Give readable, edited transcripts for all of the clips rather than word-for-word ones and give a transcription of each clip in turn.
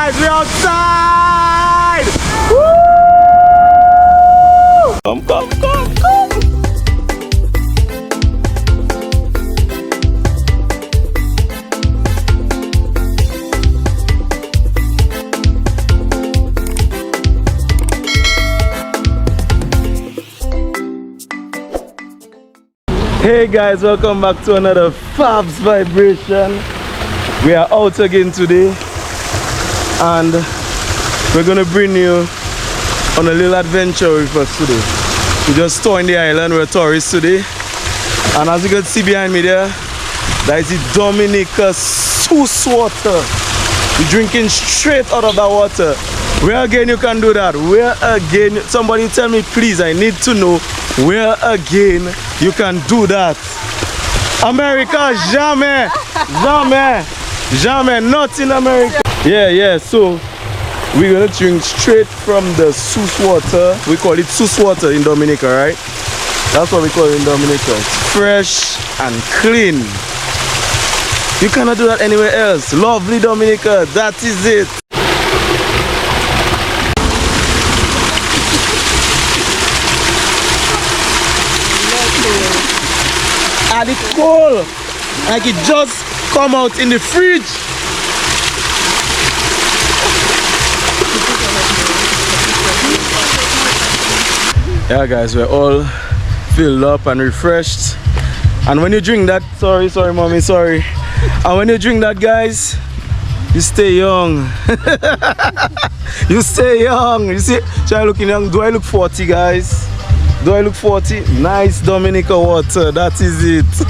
guys, we're outside! Woo! Come. Hey guys, welcome back to another Fabs Vibration. We are out again today and we're gonna bring you on a little adventure with us today. We just touring the island, we're tourists today, and as you can see behind me there, that is the Dominica source water. We're drinking straight out of that water. Where again you can do that? Where again? Somebody tell me please, I need to know where again you can do that. America, jamais, not in America. Yeah, so we're gonna drink straight from the source water. We call it source water in Dominica, right? That's what we call it in Dominica. It's fresh and clean. You cannot do that anywhere else. Lovely Dominica, that is it. And it's cold, like it just come out in the fridge. Yeah guys, we're all filled up and refreshed, and when you drink that, sorry mommy, sorry, and when you drink that guys, you stay young. You stay young. You see, try looking young. Do I look 40 guys? Do I look 40? Nice Dominica water, that is it.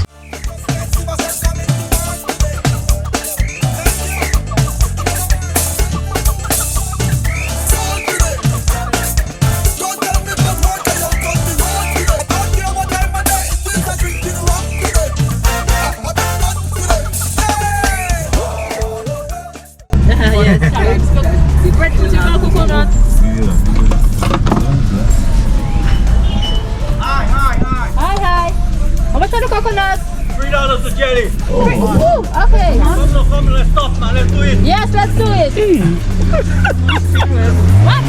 $3 a jelly. Oh. Ooh, okay. Come, let's stop, man. Let's do it. Yes, let's do it. What?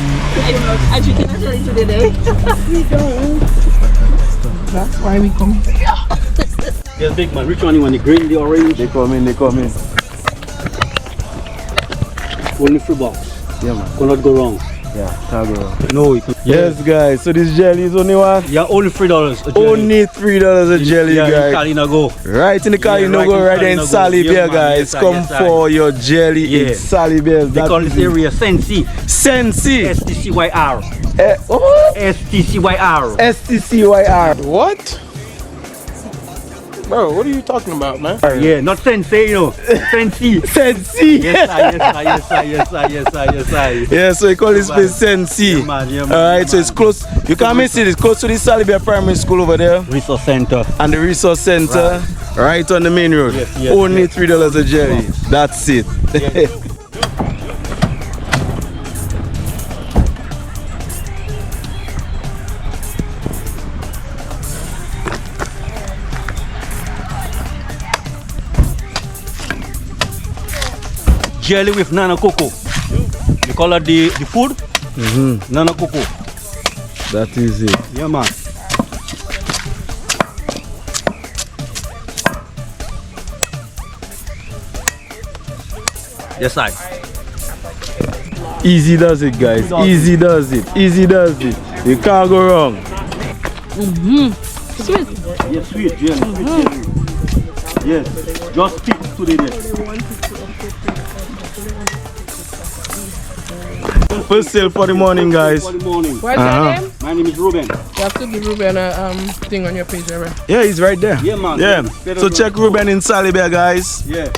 I drinking a jelly today. We don't. That's why we come here. Yes, big man. Which one you want? The green, the orange? They come in. Only $3. Yeah, man. Cannot go wrong. Yeah, can't go wrong. No, you can. Yes, guys. So this jelly is only what? Yeah, only $3 a jelly. Only $3 a jelly, yeah, guys. In Kalinago. Right in the Kalinago, right there in Salibia, yeah, guys. Yes, come for your jelly in Salibia. They call this area Sensi. Sensi. STCYR. What? STCYR. STCYR. What? Bro, what are you talking about, man? Yeah, not Sensei, you know. Sensi. Sensi. Yes, I. Yeah, so you call this place Sensi. Yeah, man. Alright, so it's close. You can't miss it. It's close to the Salibia Primary School over there. Resource Center. And the Resource Center, right on the main road. Yes, only $3 a jelly. That's it. Yes. Jelly with nana cocoa. We call it the food. Nana cocoa. That is it. Yeah, man. Yes, I. Easy does it, guys. Easy does it. You can't go wrong. Sweet. Yes, sweet jelly. Yes, just stick to the net. First sale for the morning, guys. For the morning. What's your name? My name is Ruben. You have to give Ruben a thing on your page, right? Yeah, he's right there. Yeah, man. Yeah. So check Ruben in Salibia, guys. Yeah.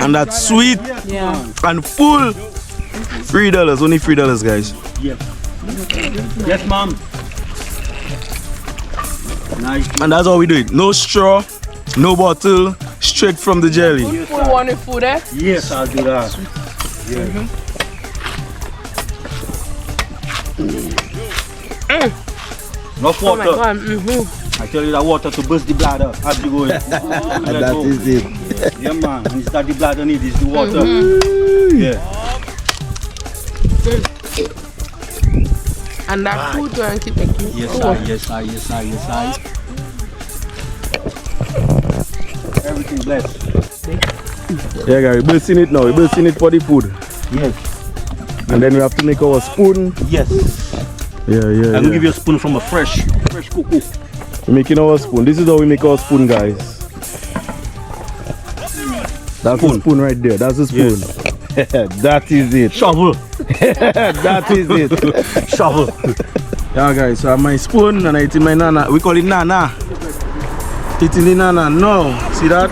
And that's sweet and full. $3, only $3, guys. Yes. Yes, ma'am. Nice. And that's how we do it. No straw, no bottle, straight from the jelly. Full one with food, eh? Yes, I'll do that. Yeah. Enough water. Oh my God. I tell you that water to burst the bladder as you go in. That is it. Yeah, man. And it's not the blood on it, it's the water. Yeah. And that food going to keep making. Yes, I. Everything blessed. Yeah, guys, we're bursting it now. We're bursting it for the food. Yes. And then we have to make our spoon. Yes. Yeah. I'm gonna give you a spoon from a fresh cocoa. We're making our spoon. This is how we make our spoon, guys. That's a spoon right there. That's a spoon. That is it. Shovel. That is it. Shovel. Yeah, guys, so I have my spoon and I eat in my nana. We call it nana. Eating the nana. No. See that?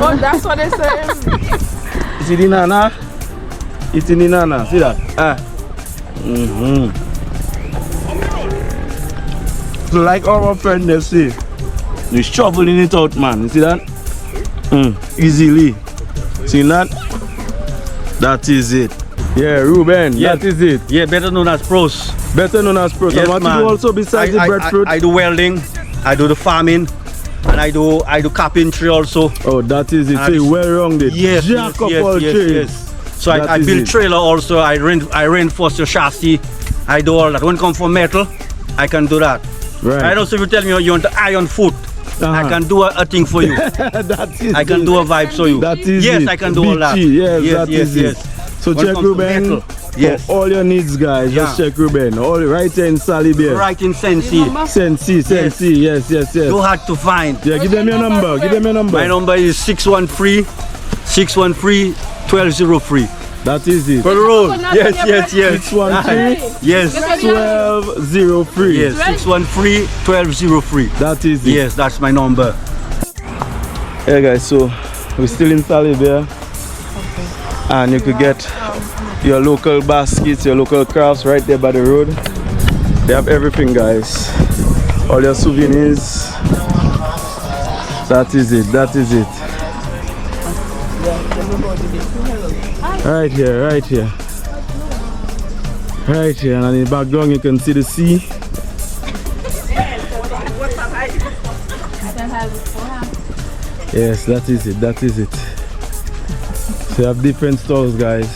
Oh, that's what they say. See the nana? Eating the nana. See that? So like our friend they say, we're shoveling it out, man. You see that? Easily. See that? That is it. Yeah, Ruben, Yeah. that is it. Yeah, better known as pros. Better known as pros. Yes, And what man. you do also besides the breadfruit? I do welding, I do the farming, and I do carpentry also. Oh, that is it. So you well rounded. Yes, Jack of all trades. So I That is build it. trailer also. I reinforce the chassis. I do all that. When it comes for metal, I can do that. Right. I also, if you tell me you want the iron foot, I can do a thing for you. That is I can it. do a vibe for you. That is yes, it. I can do all that. Beachy. Yes, that is it. So When it check comes to Ruben metal, yes. for all your needs, guys. Just Yeah. check Ruben. All right here in Salibier. Right in Sensi. Sensi. Yes. You had to find. Yeah, give them your number. Give them your number. My number is 613-613-1203. That is it. For the road. Yes. 613 Yes. 1203. Yes, 613-1203. That is it. Yes, that's my number. Yeah, guys. So we're still in Salibier, and you could get your local baskets, your local crafts right there by the road. They have everything, guys. All your souvenirs. That is it. That is it. Right here. Right here, and in the background you can see the sea. Yes, that is it. That is it. So you have different stores, guys.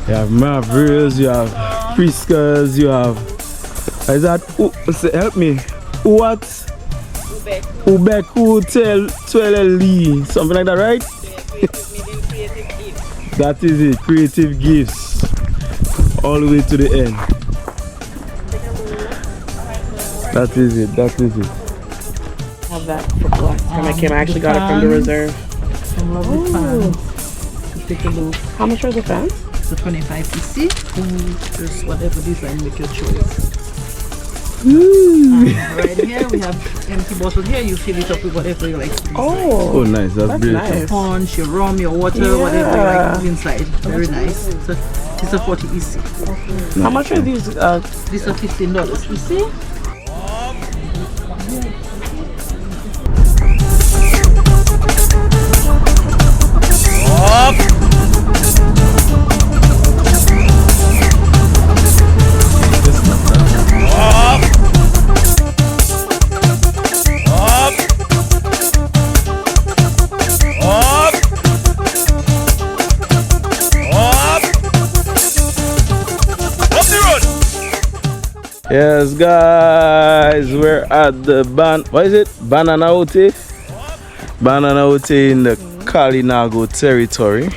You have Mavericks, you have Priskas, you have. Is that? Help me. What? Ubeku Tweleli, something like that, right? That is it. Creative gifts, all the way to the end. That is it. That is it. Have that for last time I came. I actually got it from the reserve. Some lovely fans. Take a look. How much are the fans? So 25 PC. Just whatever design, make your choice. Right here we have empty bottle here. You fill it up with whatever you like. Oh, nice. That's beautiful. Your punch, your rum, your water, whatever you like to put inside. Very nice. So it's a 40 EC. How much are these? These are $15 EC. Yes, guys, we're at the Banana Ote in the Kalinago Territory.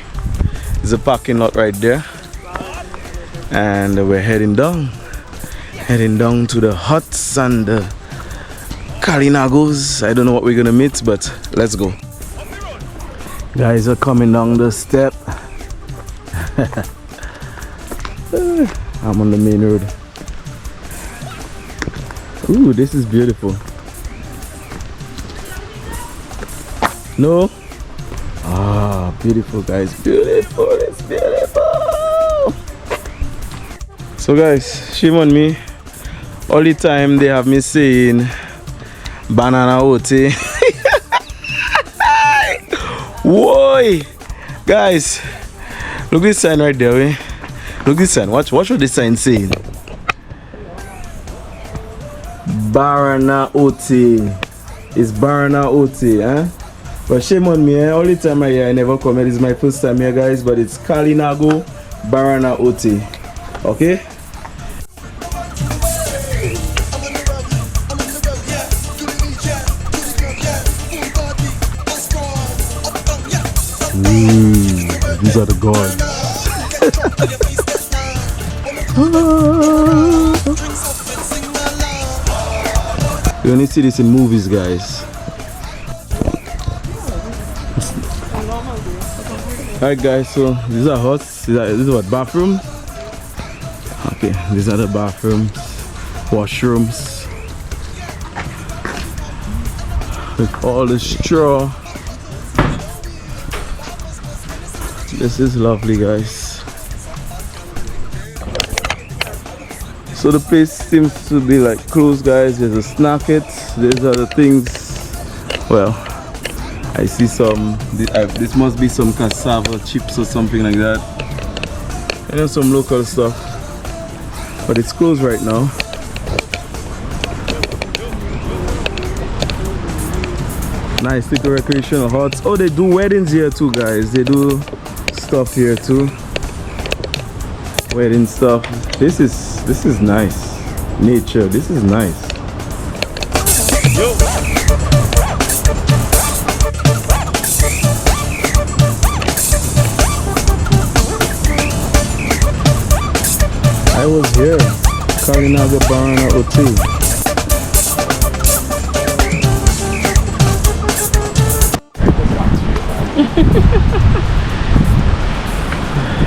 There's a parking lot right there, and we're heading down to the huts and the Kalinagos. I don't know what we're gonna meet, but let's go. Guys are coming down the step. I'm on the main road. Ooh, this is beautiful. No? Ah, beautiful, guys. Beautiful. It's beautiful. So, guys, shame on me. All the time they have me saying Banana Ote. Whoa! Guys, look this sign right there. Eh? Look this sign. Watch what this sign saying. Banana Ote. is Barana OT, eh? But shame on me, eh? Only time I here, I never come here. This is my first time here, guys. But it's Kalinago Barana OT. Okay? These are the gods. You only see this in movies, guys. Alright guys, so these are huts. This is what, bathrooms? Okay, these are the bathrooms, washrooms, with all the straw. This is lovely, guys. So the place seems to be like closed, guys. There's a snack it. These are the things. Well, I see some. This must be some cassava chips or something like that. And then some local stuff. But it's closed right now. Nice little recreational huts. Oh, they do weddings here too, guys. They do stuff here too. Wedding stuff. This is nice. Nature. This is nice. Yo. I was here. Kalinago Barana OT.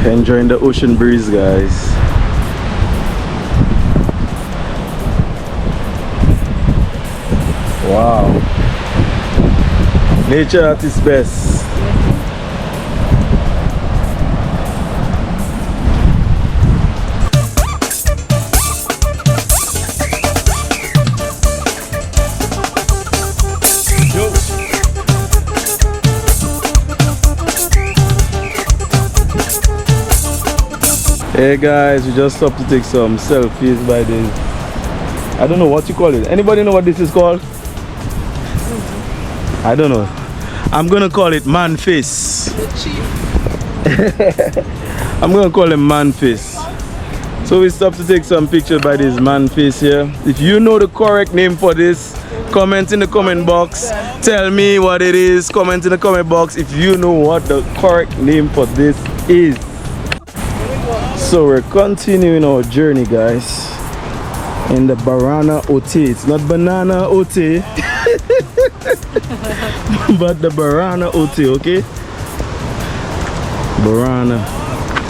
Enjoying the ocean breeze, guys. Wow. Nature at its best. Hey guys, we just stopped to take some selfies by this. I don't know what you call it. Anybody know what this is called? I don't know. I'm gonna call it man face. I'm gonna call him man face. So we stopped to take some pictures by this man face here. If you know the correct name for this, comment in the comment box. Tell me what it is. Comment in the comment box if you know what the correct name for this is. So we're continuing our journey, guys, in the Barana OT. It's not banana OT, but the Barana OT, okay? Barana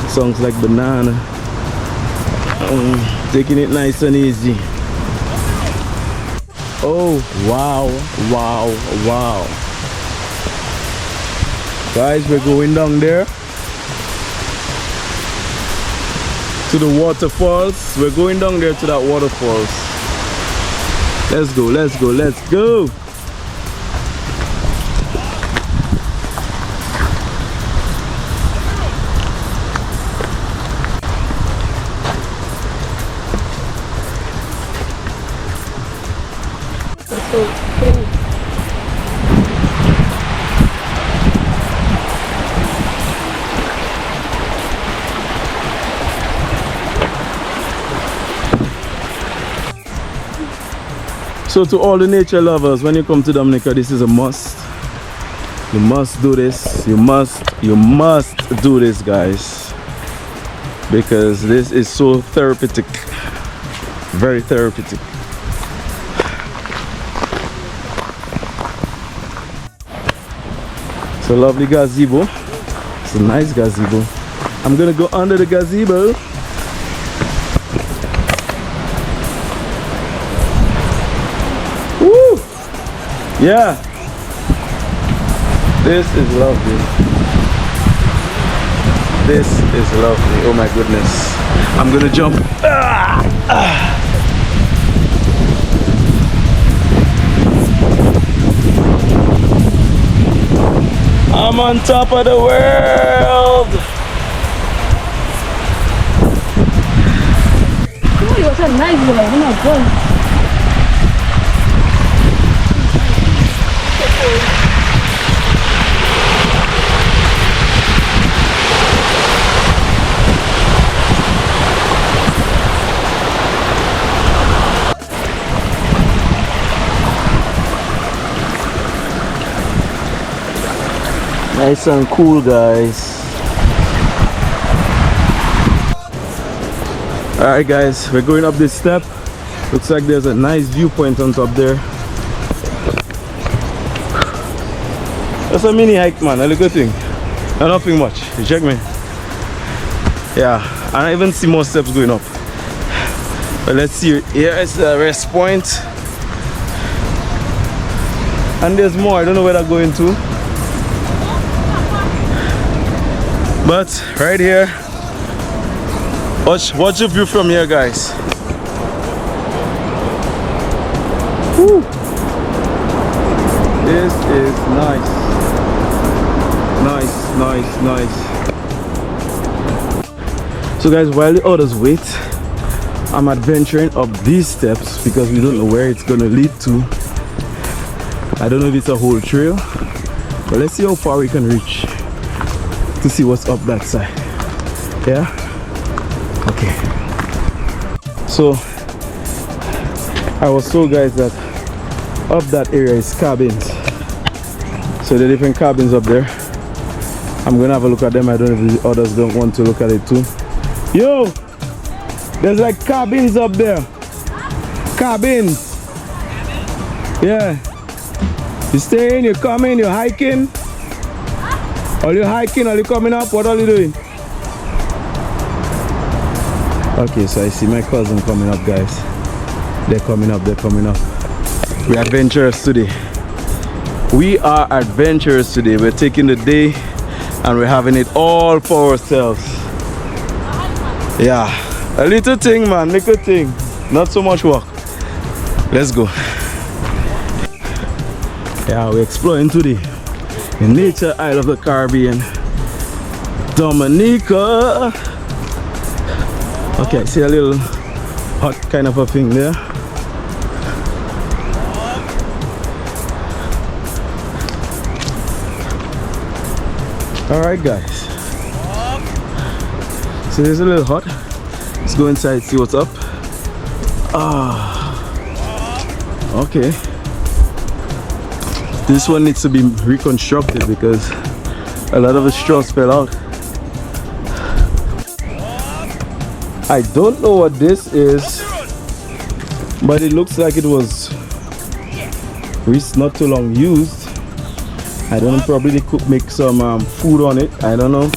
sounds like banana. Taking it nice and easy. Oh wow, wow, wow. Guys, we're going down there to the waterfalls. We're going down there to that waterfalls. Let's go, let's go, let's go. So to all the nature lovers, when you come to Dominica, this is a must. You must do this. You must do this, guys, because this is so therapeutic. Very therapeutic. It's a lovely gazebo. It's a nice gazebo. I'm gonna go under the gazebo. Yeah, this is lovely. This is lovely. Oh my goodness. I'm gonna jump. I'm on top of the world. Oh, you're so nice, boy. Oh my God. Nice and cool, guys. Alright guys, we're going up this step. Looks like there's a nice viewpoint on top there. That's a mini hike, man, a little thing. Nothing much, you check me. Yeah, and I even see more steps going up. But let's see, here is the rest point. And there's more, I don't know where they're going to. But right here, watch the view from here, guys. Woo. This is nice. Nice. So guys, while the others wait, I'm adventuring up these steps because we don't know where it's gonna lead to. I don't know if it's a whole trail, but let's see how far we can reach to see what's up that side. Yeah? Okay. So I was told, guys, that up that area is cabins. So the different cabins up there. I'm gonna have a look at them. I don't know if the others don't want to look at it too. Yo! There's like cabins up there. Cabins. Yeah. You staying, you coming, you're hiking. Are you hiking? Are you coming up? What are you doing? Okay, so I see my cousin coming up, guys. They're coming up. We're adventurous today. We are adventurous today. We're taking the day and we're having it all for ourselves. Yeah, a little thing, man, little thing. Not so much work. Let's go. Yeah, we're exploring today. In nature Isle of the Caribbean, Dominica. Okay, see a little hot kind of a thing there. Alright guys, so there's a little hot. Let's go inside, see what's up. Okay. This one needs to be reconstructed because a lot of the straws fell out. I don't know what this is, but it looks like it was not too long used. I don't know, probably they could make some food on it. I don't know.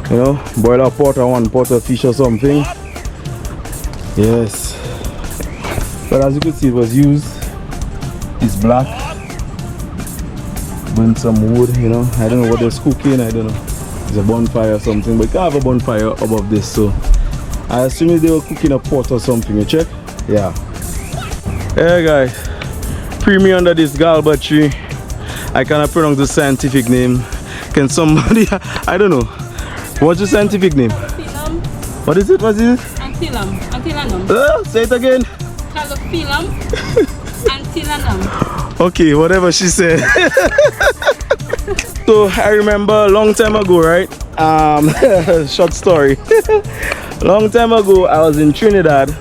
You know, boil a pot or one pot of fish or something. Yes. But as you can see, it was used. It's black. Burn some wood, you know. I don't know what they're cooking. I don't know. It's a bonfire or something, but you can't have a bonfire above this, so I assume they were cooking a pot or something. You check? Yeah. Hey guys, pre me under this galba tree. I cannot pronounce the scientific name. Can somebody? I don't know. What's the scientific name? Antilum. What is it? What is it? Antilum. Antillanum. Say it again. Calophyllum. Antillanum. Okay, whatever she said. So I remember a long time ago, right? Short story. Long time ago, I was in Trinidad,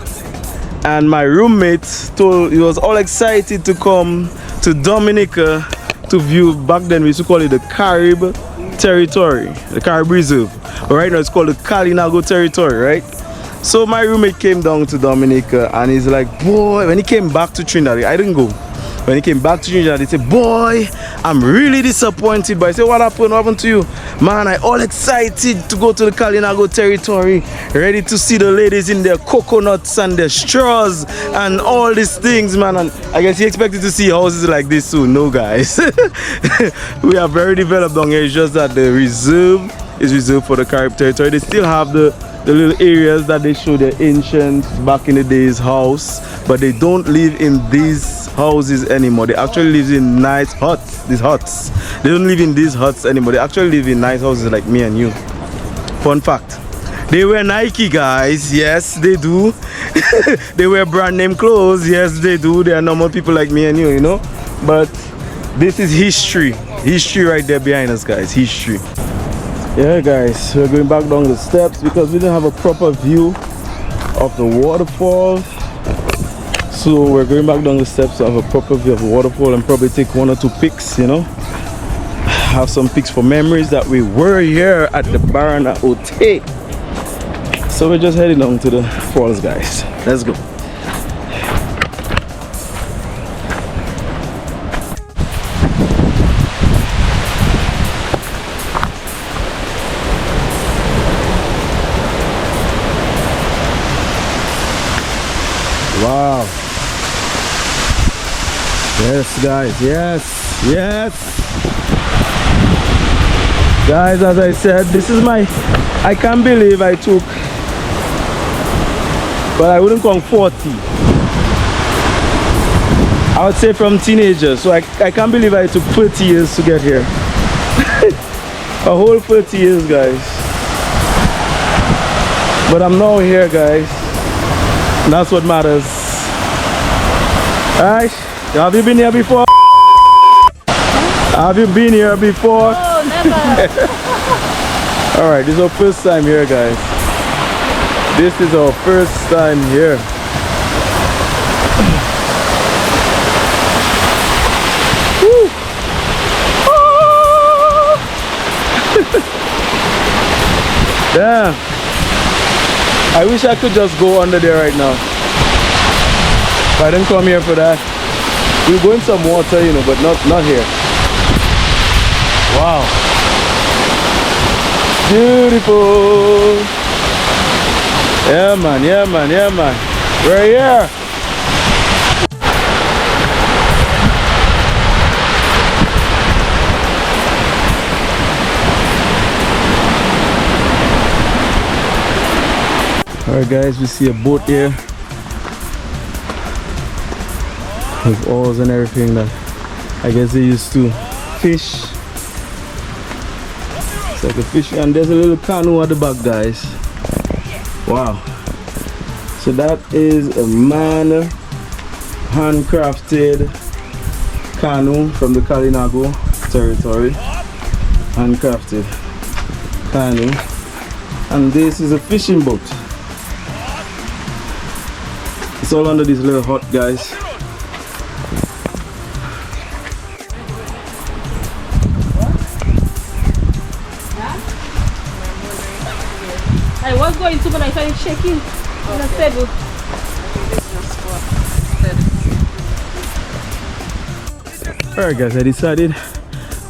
and my roommate he was all excited to come to Dominica to view. Back then we used to call it the Carib Territory, the Carib Reserve. But right now it's called the Kalinago Territory, right? So my roommate came down to Dominica, and he's like, boy, when he came back to Trinidad, I didn't go. When he came back to Trinidad, he said, boy, I'm really disappointed. But I said, what happened? What happened to you? Man, I all excited to go to the Kalinago Territory, ready to see the ladies in their coconuts and their straws and all these things, man. And I guess he expected to see houses like this soon. No, guys. We are very developed down here. It's just that the reserve is reserved for the Carib Territory. They still have the little areas that they show their ancient, back in the days, house, but they don't live in these houses anymore. They actually live in nice huts. These huts, they don't live in these huts anymore. They actually live in nice houses like me and you. Fun fact, they wear Nike, guys. Yes, they do. They wear brand name clothes. Yes, they do. They are normal people like me and you know. But This is history. History right there behind us, guys. History. Yeah, guys, we're going back down the steps because we didn't have a proper view of the waterfall. So we're going back down the steps to have a proper view of the waterfall and probably take 1 or 2 pics, you know. Have some pics for memories that we were here at the Barana Hotel. So we're just heading down to the falls, guys. Let's go. Wow. Yes, guys. Yes. Yes. Guys, as I said, this is my... I can't believe I took... But I wouldn't call 40. I would say from teenagers. So I can't believe I took 30 years to get here. A whole 30 years, guys. But I'm now here, guys. And that's what matters. Alright, have you been here before? Have you been here before? Oh, never. Alright, this is our first time here, guys. This is our first time here. Woo. Oh. Damn. I wish I could just go under there right now. But I didn't come here for that. We'll go in some water, you know, but not here. Wow. Beautiful. Yeah, man, yeah, man, yeah, man. We're here. Alright, guys, we see a boat here with oars and everything that I guess they used to fish. It's like a fish, and there's a little canoe at the back, guys. Wow. So that is a man handcrafted canoe from the Kalinago Territory. Handcrafted canoe. And this is a fishing boat. It's all under this little hut, guys. I was going to, but I started shaking. And I said, alright, guys,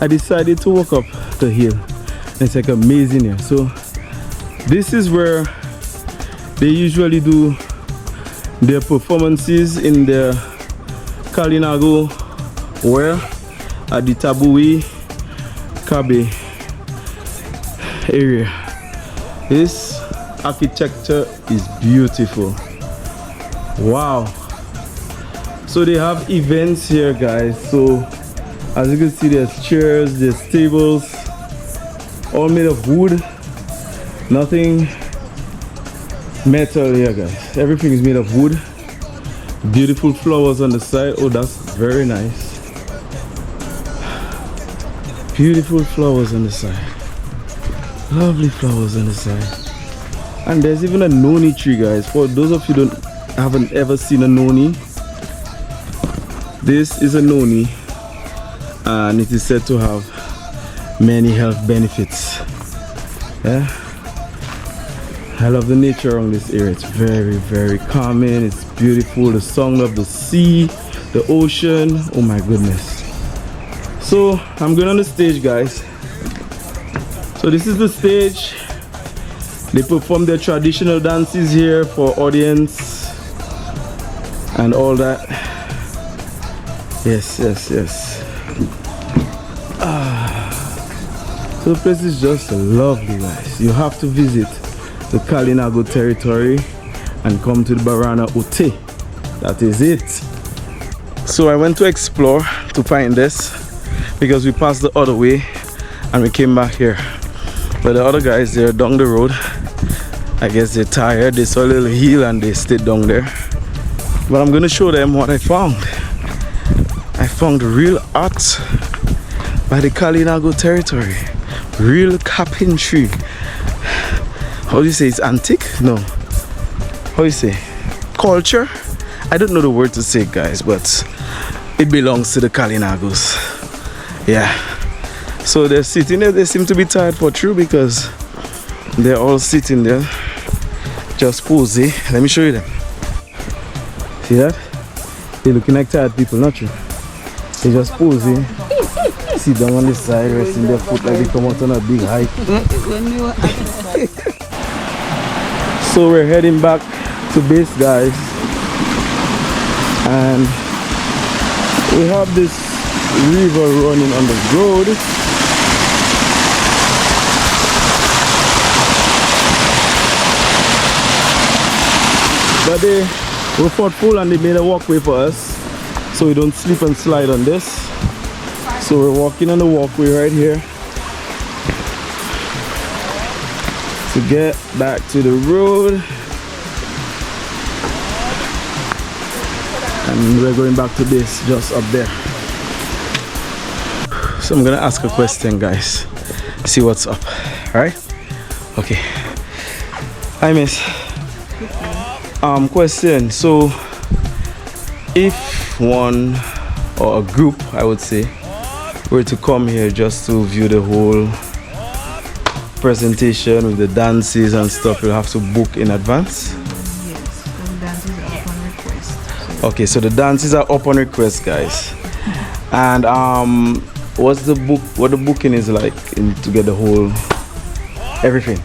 I decided to walk up the hill. It's like amazing here. So this is where they usually do their performances in the Kalinago where at the Tabui Kabe area. This architecture is beautiful. Wow. So they have events here, guys. So as you can see, there's chairs, there's tables, all made of wood. Nothing metal here, guys. Everything is made of wood. Beautiful flowers on the side. Oh, that's very nice. Beautiful flowers on the side. Lovely flowers on the side. And there's even a noni tree, guys. For those of you who haven't ever seen a noni, this is a noni, and it is said to have many health benefits. Yeah, I love the nature around this area. It's very, very calming. It's beautiful. The sound of the sea, the ocean. Oh my goodness. So I'm going on the stage, guys. So this is the stage. They perform their traditional dances here for audience and all that. Yes, yes, yes. So the place is just lovely, guys. You have to visit the Kalinago Territory and come to the Barana Hotel. That is it. So I went to explore to find this because we passed the other way and we came back here. But the other guys, they're down the road. I guess they're tired. They saw a little hill and they stayed down there. But I'm gonna show them what I found. I found the real art by the Kalinago Territory. Real carpentry. How do you say, it's antique? No. How do you say? Culture? I don't know the word to say, guys, but it belongs to the Kalinagos. Yeah. So they're sitting there. They seem to be tired for true because they're all sitting there. Just posy. Let me show you them. See that? They're looking like tired people, not true? They just posy. Sit down on the side, resting their foot like they come out on a big hike. So we're heading back to base, guys, and we have this river running on the road. But they were thoughtful and they made a walkway for us so we don't slip and slide on this. So we're walking on the walkway right here to get back to the road, and we're going back to this just up there. So I'm gonna ask a question, guys, see what's up. All right, okay. Hi, miss. Question. So if one or a group, I would say, were to come here just to view the whole presentation with the dances and stuff, you'll have to book in advance? Yes, the dances are up on request. Okay, so the dances are up on request, guys. And what the booking is like to get the whole everything?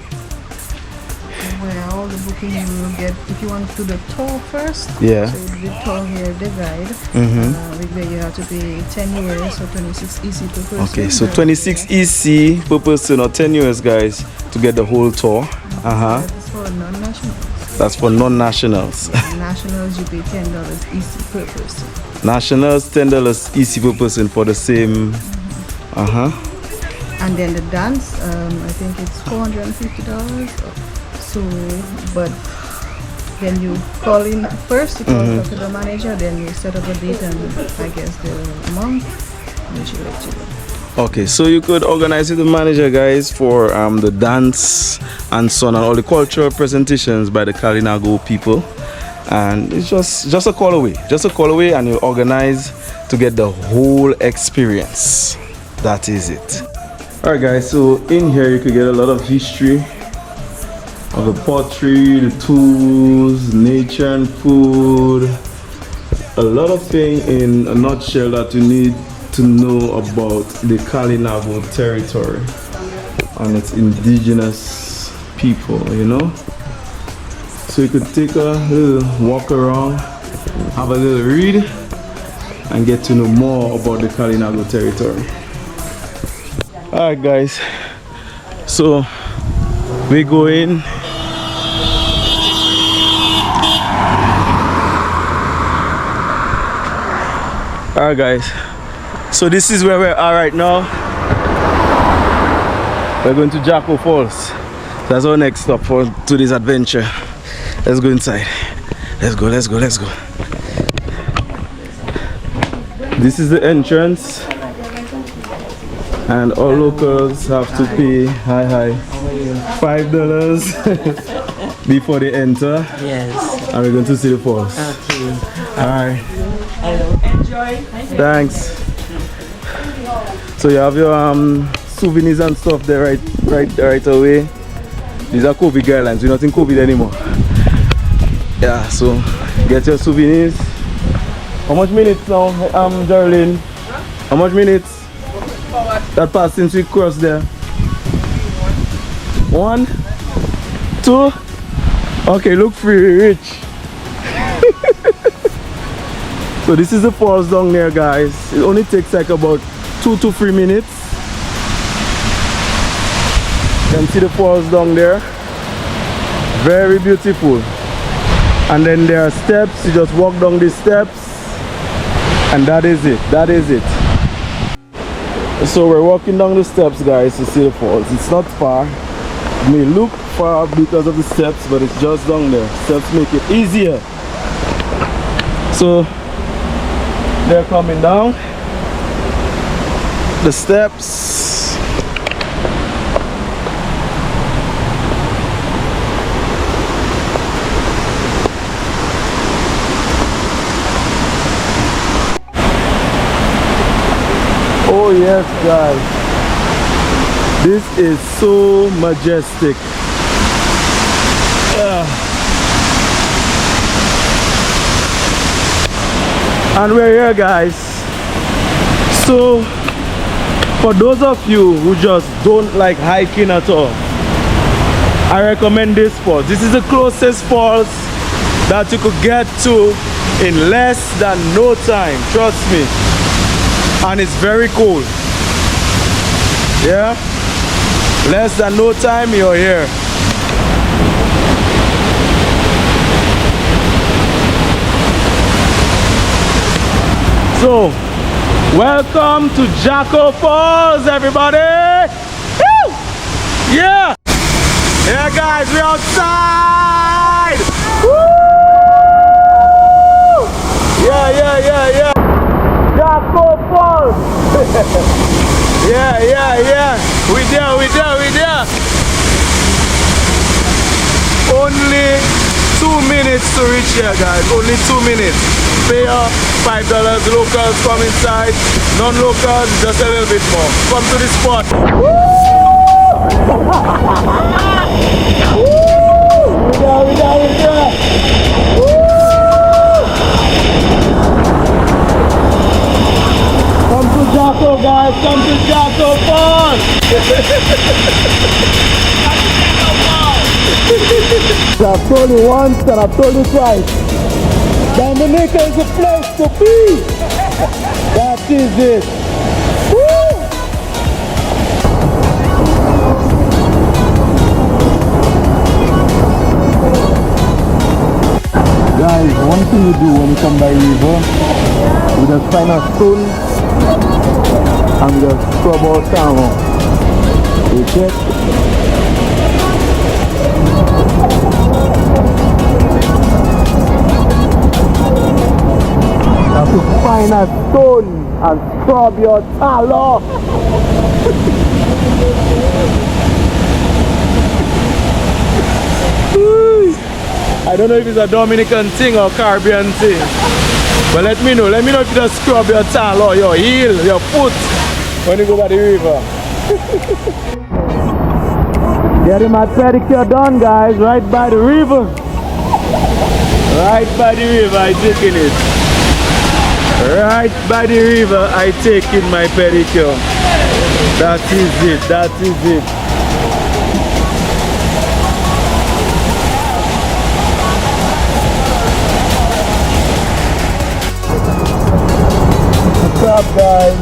Well, the booking you will get if you want to do the tour first. Yeah. So the tour here, the guide. Where you have to pay 10 euros or 26 EC per person. Okay, so 26 EC per person or 10 euros, guys, to get the whole tour. That's for non-nationals. That's for non-nationals. Nationals, you pay $10 EC per person. Nationals, $10 EC per person for the same. And then the dance, I think it's $450. So, but then you call in first, you call to the manager, then you set up a date and I guess the amount, and she'll let you know. Okay, so you could organize with the manager, guys, for the dance and so on, and all the cultural presentations by the Kalinago people. And it's just a call away. Just a call away, and you organize to get the whole experience. That is it. Alright, guys, so in here you could get a lot of history of the pottery, the tools, nature and food. A lot of things in a nutshell that you need to know about the Kalinago Territory and its indigenous people, you know. So you could take a little walk around, have a little read, and get to know more about the Kalinago Territory. Alright, guys, so we go in. Alright, guys, so this is where we are right now. We're going to Jacko Falls. That's our next stop for today's adventure. Let's go inside. Let's go. This is the entrance, and all locals have to pay $5 before they enter. Yes. And we're going to see the falls. Okay. Alright. Hello. Enjoy. Thanks. So you have your souvenirs and stuff there right away. These are COVID guidelines. We're not in COVID anymore. Yeah, so get your souvenirs. How much minutes now, Geraldine? How much minutes? That passed since we crossed there. 1, 2. Okay, look free, rich. So this is the falls down there, guys. It only takes like about 2 to 3 minutes. You can see the falls down there. Very beautiful. And then there are steps. You just walk down these steps, and that is it. So we're walking down the steps, guys, to see the falls. It's not far. It may look far because of the steps, but it's just down there. Steps make it easier. So they're coming down. the steps. Oh yes, guys, this is so majestic. And we're here, guys. So for those of you who just don't like hiking at all, I recommend this spot. This is the closest falls that you could get to in less than no time, trust me. And it's very cool. Yeah, less than no time you're here. So welcome to Jacko Falls, everybody. Woo! Yeah, yeah, guys, we're outside. Woo! Yeah. Jacko Falls. Yeah. We there. Only 2 minutes to reach here, guys. Only 2 minutes. Pay $5. Locals come inside. Non-locals, just a little bit more. Come to the spot. Woo! We there. Come to Jacko, guys. Come to Jacko Falls. I've told you once and I've told you twice. Dominica is a place to be. That is it. Woo! Guys, one thing you do when you come by river, we just find a stone and we just scrub our tongue on. You check. You have to find a stone and scrub your tongue off. I don't know if it's a Dominican thing or Caribbean thing, but let me know if you just scrub your tongue or your heel, your foot when you go by the river. Getting my pedicure done, guys, right by the river. Right by the river, I taking it. Right by the river, I taking my pedicure. That is it. What's up, guys?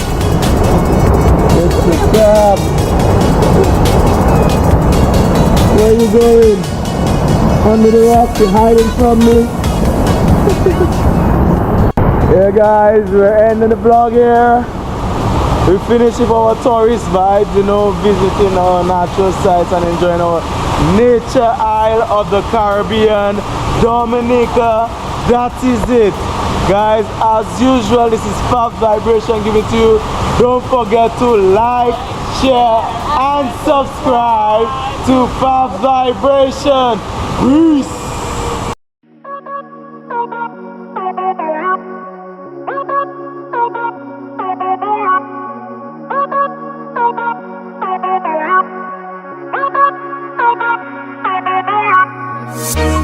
It's the crab. Where are you going? Under the rock, you're hiding from me. Yeah, guys, we're ending the vlog here. We finished with our tourist vibes, visiting our natural sites and enjoying our nature isle of the Caribbean, Dominica. That is it. Guys, as usual, this is Fab Vibration giving to you. Don't forget to like, share and subscribe to Fab Vibration. Peace. We'll be right back.